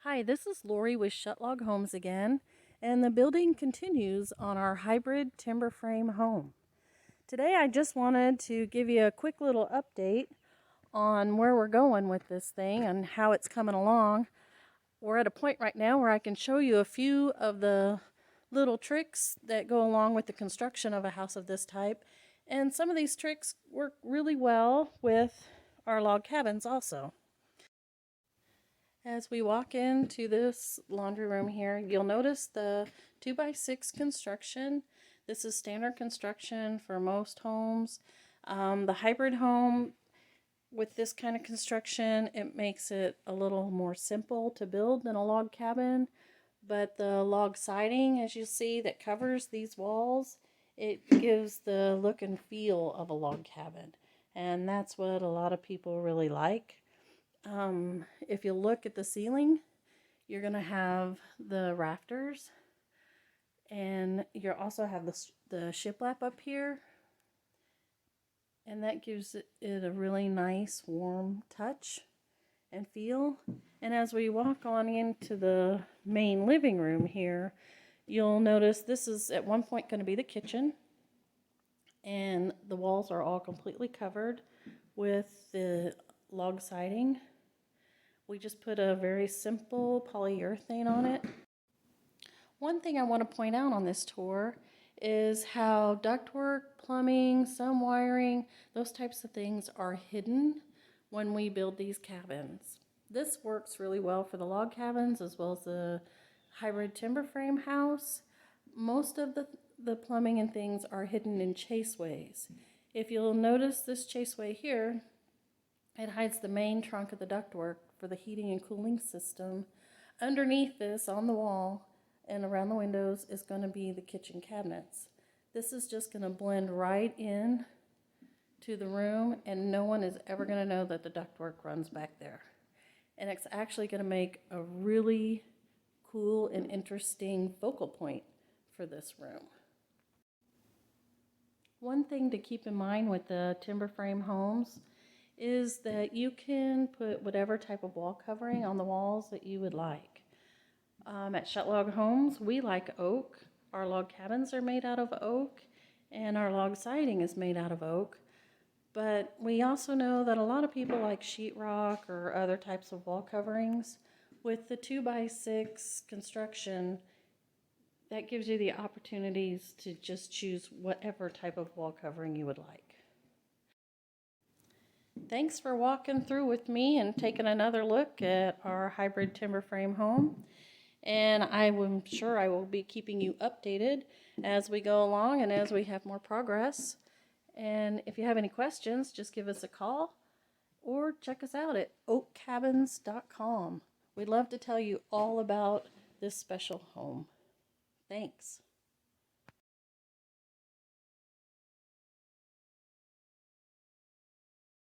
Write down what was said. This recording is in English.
Hi, this is Lori with Schutt Homes again, and the building continues on our hybrid timber frame home. Today I just wanted to give you a quick little update on where we're going with this thing and how it's coming along. We're at a point right now where I can show you a few of the little tricks that go along with the construction of a house of this type, and some of these tricks work really well with our log cabins also. As we walk into this laundry room here, you'll notice the 2x6 construction. This is standard construction for most homes. The hybrid home with this kind of construction, it makes it a little more simple to build than a log cabin. But the log siding, as you see, that covers these walls, it gives the look and feel of a log cabin. And that's what a lot of people really like. If you look at the ceiling, you're going to have the rafters, and you also have the shiplap up here, and that gives it a really nice warm touch and feel. And as we walk on into the main living room here, you'll notice this is at one point going to be the kitchen, and the walls are all completely covered with the log siding. We just put a very simple polyurethane on it. One thing I want to point out on this tour is how ductwork, plumbing, some wiring, those types of things are hidden when we build these cabins. This works really well for the log cabins as well as the hybrid timber frame house. Most of the plumbing and things are hidden in chaseways. If you'll notice this chaseway here, it hides the main trunk of the ductwork for the heating and cooling system. Underneath this, on the wall and around the windows, is going to be the kitchen cabinets. This is just going to blend right in to the room, and no one is ever going to know that the ductwork runs back there. And it's actually going to make a really cool and interesting focal point for this room. One thing to keep in mind with the timber frame homes is that you can put whatever type of wall covering on the walls that you would like. At Schutt Log Homes, we like oak. Our log cabins are made out of oak, and our log siding is made out of oak. But we also know that a lot of people like sheetrock or other types of wall coverings. With the 2x6 construction, that gives you the opportunities to just choose whatever type of wall covering you would like. Thanks for walking through with me and taking another look at our hybrid timber frame home. And I'm sure I will be keeping you updated as we go along and as we have more progress. And if you have any questions, just give us a call or check us out at oakcabins.com. We'd love to tell you all about this special home. Thanks.